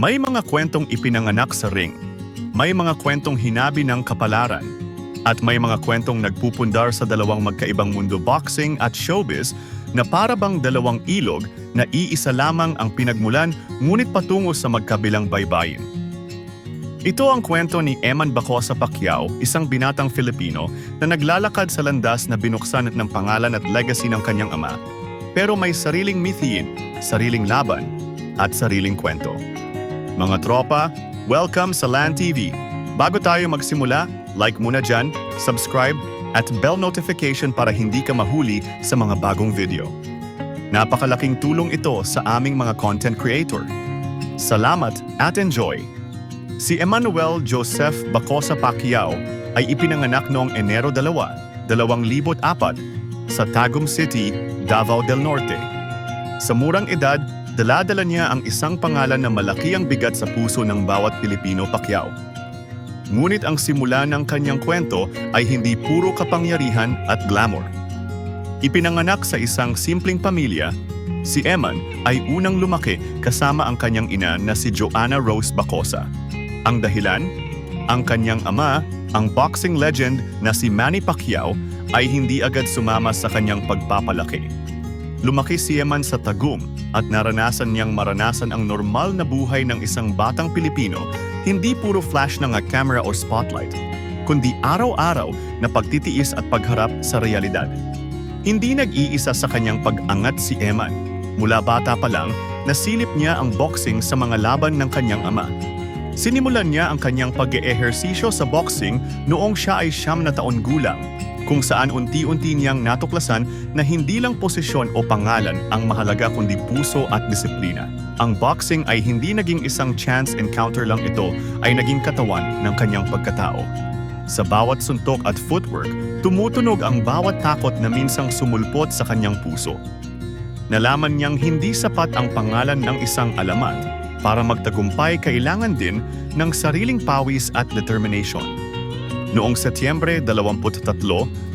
May mga kwentong ipinanganak sa ring, may mga kwentong hinabi ng kapalaran, at may mga kwentong nagpupundar sa dalawang magkaibang mundo, boxing at showbiz, na para bang dalawang ilog na iisa lamang ang pinagmulan ngunit patungo sa magkabilang baybayin. Ito ang kwento ni Eman Bacosa Pacquiao, isang binatang Filipino na naglalakad sa landas na binuksan ng pangalan at legacy ng kanyang ama, pero may sariling mithiin, sariling laban, at sariling kwento. Mga tropa, welcome sa Land TV. Bago tayo magsimula, like muna dyan, subscribe, at bell notification para hindi ka mahuli sa mga bagong video. Napakalaking tulong ito sa aming mga content creator. Salamat at enjoy! Si Emmanuel Joseph Bacosa Pacquiao ay ipinanganak noong Enero 2, 2004 sa Tagum City, Davao del Norte. Sa murang edad, dala-dala niya ang isang pangalan na malaki ang bigat sa puso ng bawat Pilipino Pacquiao. Ngunit ang simula ng kanyang kwento ay hindi puro kapangyarihan at glamour. Ipinanganak sa isang simpleng pamilya, si Eman ay unang lumaki kasama ang kanyang ina na si Joanna Rose Bacosa. Ang dahilan? Ang kanyang ama, ang boxing legend na si Manny Pacquiao, ay hindi agad sumama sa kanyang pagpapalaki. Lumaki si Eman sa Tagum at naranasan niyang maranasan ang normal na buhay ng isang batang Pilipino, hindi puro flash ng camera o spotlight, kundi araw-araw na pagtitiis at pagharap sa realidad. Hindi nag-iisa sa kanyang pag-angat si Eman. Mula bata pa lang, nasilip niya ang boxing sa mga laban ng kanyang ama. Sinimulan niya ang kanyang pag-eehersisyo sa boxing noong siya ay 9 na taon gulang, kung saan unti-unti niyang natuklasan na hindi lang posisyon o pangalan ang mahalaga kundi puso at disiplina. Ang boxing ay hindi naging isang chance encounter lang, ito ay naging katawan ng kanyang pagkatao. Sa bawat suntok at footwork, tumutunog ang bawat takot na minsang sumulpot sa kanyang puso. Nalaman niyang hindi sapat ang pangalan ng isang alamat. Para magtagumpay, kailangan din ng sariling pawis at determination. Noong Setyembre 23,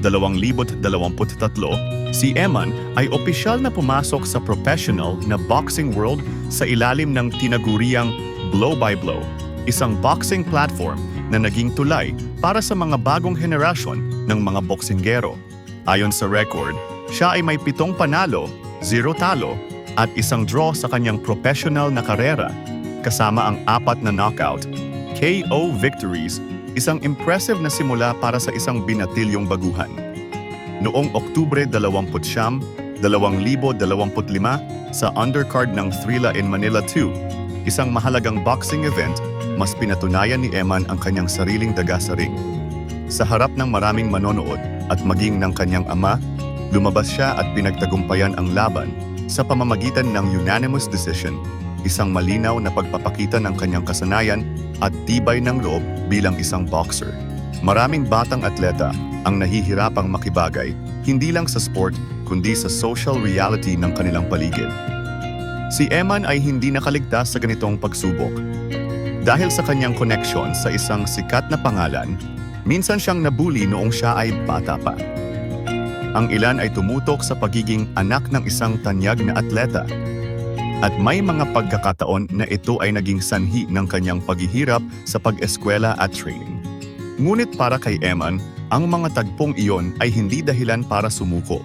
2023, si Eman ay opisyal na pumasok sa professional na boxing world sa ilalim ng tinaguriang Blow by Blow, isang boxing platform na naging tulay para sa mga bagong henerasyon ng mga boksinggero. Ayon sa record, siya ay may 7 panalo, 0 talo, at isang draw sa kanyang professional na karera, kasama ang 4 na knockout, KO victories, isang impressive na simula para sa isang binatilyong baguhan. Noong Oktubre 29, 2025, sa undercard ng Thrilla in Manila 2, isang mahalagang boxing event, mas pinatunayan ni Eman ang kanyang sariling daga sa ring. Sa harap ng maraming manonood at maging ng kanyang ama, lumabas siya at pinagtagumpayan ang laban sa pamamagitan ng unanimous decision, isang malinaw na pagpapakita ng kanyang kasanayan at tibay ng loob bilang isang boxer. Maraming batang atleta ang nahihirapang makibagay, hindi lang sa sport, kundi sa social reality ng kanilang paligid. Si Eman ay hindi nakaligtas sa ganitong pagsubok. Dahil sa kanyang koneksyon sa isang sikat na pangalan, minsan siyang nabully noong siya ay bata pa. Ang ilan ay tumutok sa pagiging anak ng isang tanyag na atleta. At may mga pagkakataon na ito ay naging sanhi ng kanyang paghihirap sa pag-eskwela at training. Ngunit para kay Eman, ang mga tagpong iyon ay hindi dahilan para sumuko.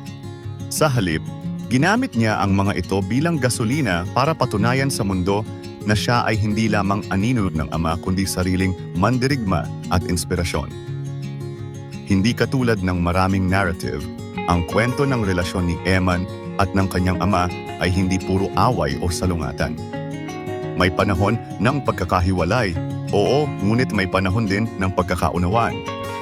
Sa halip, ginamit niya ang mga ito bilang gasolina para patunayan sa mundo na siya ay hindi lamang anino ng ama kundi sariling mandirigma at inspirasyon. Hindi katulad ng maraming narrative, ang kwento ng relasyon ni Eman at ng kanyang ama ay hindi puro away o salungatan. May panahon ng pagkakahiwalay, oo, ngunit may panahon din ng pagkakaunawaan.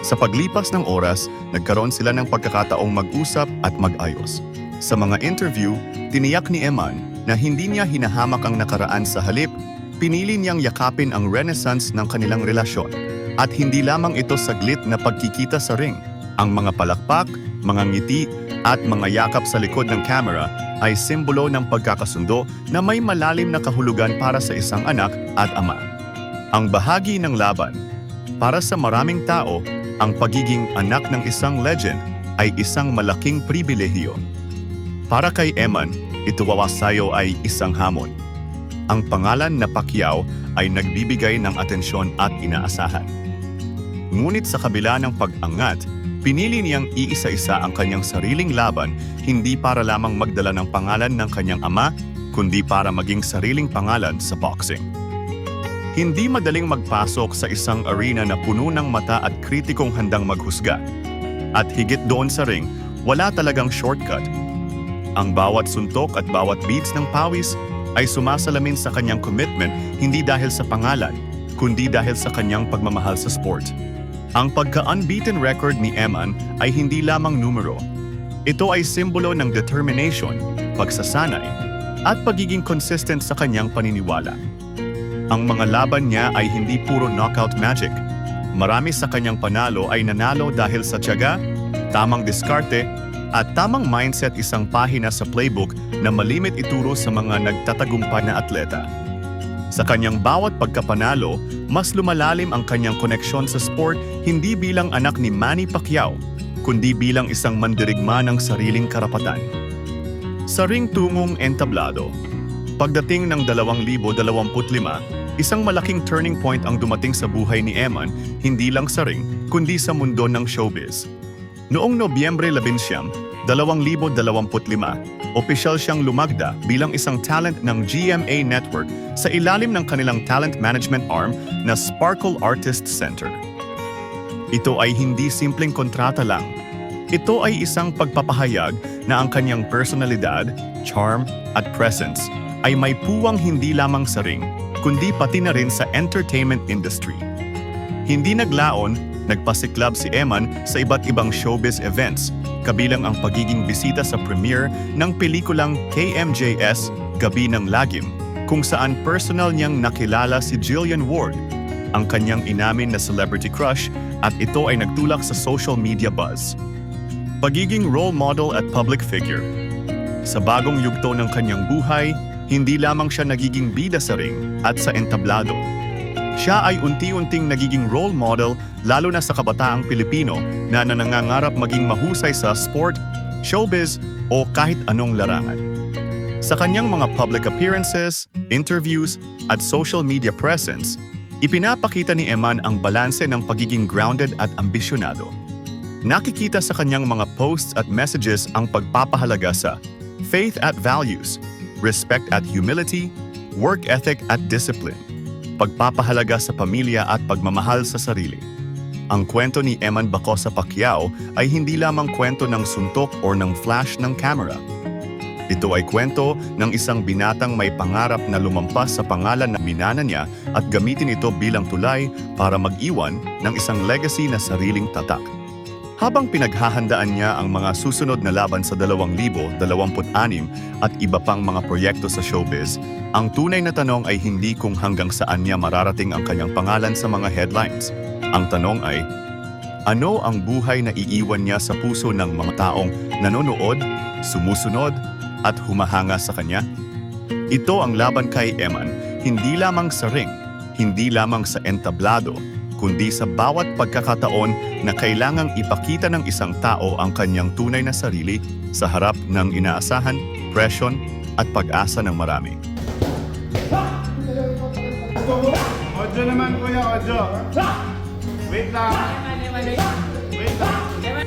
Sa paglipas ng oras, nagkaroon sila ng pagkakataong mag-usap at mag-ayos. Sa mga interview, tiniyak ni Eman na hindi niya hinahamak ang nakaraan, sa halip, pinili niyang yakapin ang renaissance ng kanilang relasyon. At hindi lamang ito saglit na pagkikita sa ring. Ang mga palakpak, mga ngiti, at mga yakap sa likod ng camera ay simbolo ng pagkakasundo na may malalim na kahulugan para sa isang anak at ama. Ang bahagi ng laban. Para sa maraming tao, ang pagiging anak ng isang legend ay isang malaking pribilehiyo. Para kay Eman, ito wawasayo ay isang hamon. ang pangalan na Pacquiao ay nagbibigay ng atensyon at inaasahan. Ngunit sa kabila ng pag-angat, pinili niyang iisa-isa ang kanyang sariling laban hindi para lamang magdala ng pangalan ng kanyang ama, kundi para maging sariling pangalan sa boxing. Hindi madaling magpasok sa isang arena na puno ng mata at kritikong handang maghusga. At higit doon sa ring, wala talagang shortcut. Ang bawat suntok at bawat beats ng pawis ay sumasalamin sa kanyang commitment hindi dahil sa pangalan, kundi dahil sa kanyang pagmamahal sa sport. Ang pagka-unbeaten record ni Eman ay hindi lamang numero. Ito ay simbolo ng determination, pagsasanay, at pagiging consistent sa kanyang paniniwala. Ang mga laban niya ay hindi puro knockout magic. Marami sa kanyang panalo ay nanalo dahil sa tiyaga, tamang diskarte, at tamang mindset, isang pahina sa playbook na malimit ituro sa mga nagtatagumpay na atleta. Sa kanyang bawat pagkapanalo, mas lumalalim ang kanyang koneksyon sa sport hindi bilang anak ni Manny Pacquiao, kundi bilang isang mandirigma ng sariling karapatan. Sa ring tungong entablado, pagdating ng 2025, isang malaking turning point ang dumating sa buhay ni Eman, hindi lang sa ring, kundi sa mundo ng showbiz. Noong Nobyembre 11, 2025, opisyal siyang lumagda bilang isang talent ng GMA Network sa ilalim ng kanilang talent management arm na Sparkle Artist Center. Ito ay hindi simpleng kontrata lang. Ito ay isang pagpapahayag na ang kanyang personalidad, charm, at presence ay may puwang hindi lamang sa ring, kundi pati na rin sa entertainment industry. Hindi naglaon, nagpasiklab si Eman sa iba't ibang showbiz events, kabilang ang pagiging bisita sa premiere ng pelikulang KMJS, Gabi ng Lagim, kung saan personal niyang nakilala si Jillian Ward, ang kanyang inamin na celebrity crush, at ito ay nagtulak sa social media buzz. Pagiging role model at public figure. Sa bagong yugto ng kanyang buhay, hindi lamang siya nagiging bida sa ring at sa entablado. Siya ay unti-unting nagiging role model lalo na sa kabataang Pilipino na nangangarap maging mahusay sa sport, showbiz o kahit anong larangan. Sa kanyang mga public appearances, interviews at social media presence, ipinapakita ni Eman ang balanse ng pagiging grounded at ambisyonado. Nakikita sa kanyang mga posts at messages ang pagpapahalaga sa faith at values, respect at humility, work ethic at discipline, pagpapahalaga sa pamilya at pagmamahal sa sarili. Ang kwento ni Eman Bacosa Pacquiao ay hindi lamang kwento ng suntok o ng flash ng camera. Ito ay kwento ng isang binatang may pangarap na lumampas sa pangalan na minana niya at gamitin ito bilang tulay para mag-iwan ng isang legacy na sariling tatak. Habang pinaghahandaan niya ang mga susunod na laban sa 2026 at iba pang mga proyekto sa showbiz, ang tunay na tanong ay hindi kung hanggang saan niya mararating ang kanyang pangalan sa mga headlines. Ang tanong ay, ano ang buhay na iiwan niya sa puso ng mga taong nanonood, sumusunod, at humahanga sa kanya? Ito ang laban kay Eman, hindi lamang sa ring, hindi lamang sa entablado, kundi sa bawat pagkakataon na kailangang ipakita ng isang tao ang kanyang tunay na sarili sa harap ng inaasahan, presyon, at pag-asa ng marami. Ojo naman kuya, Ojo. Wait lang. Wait lang.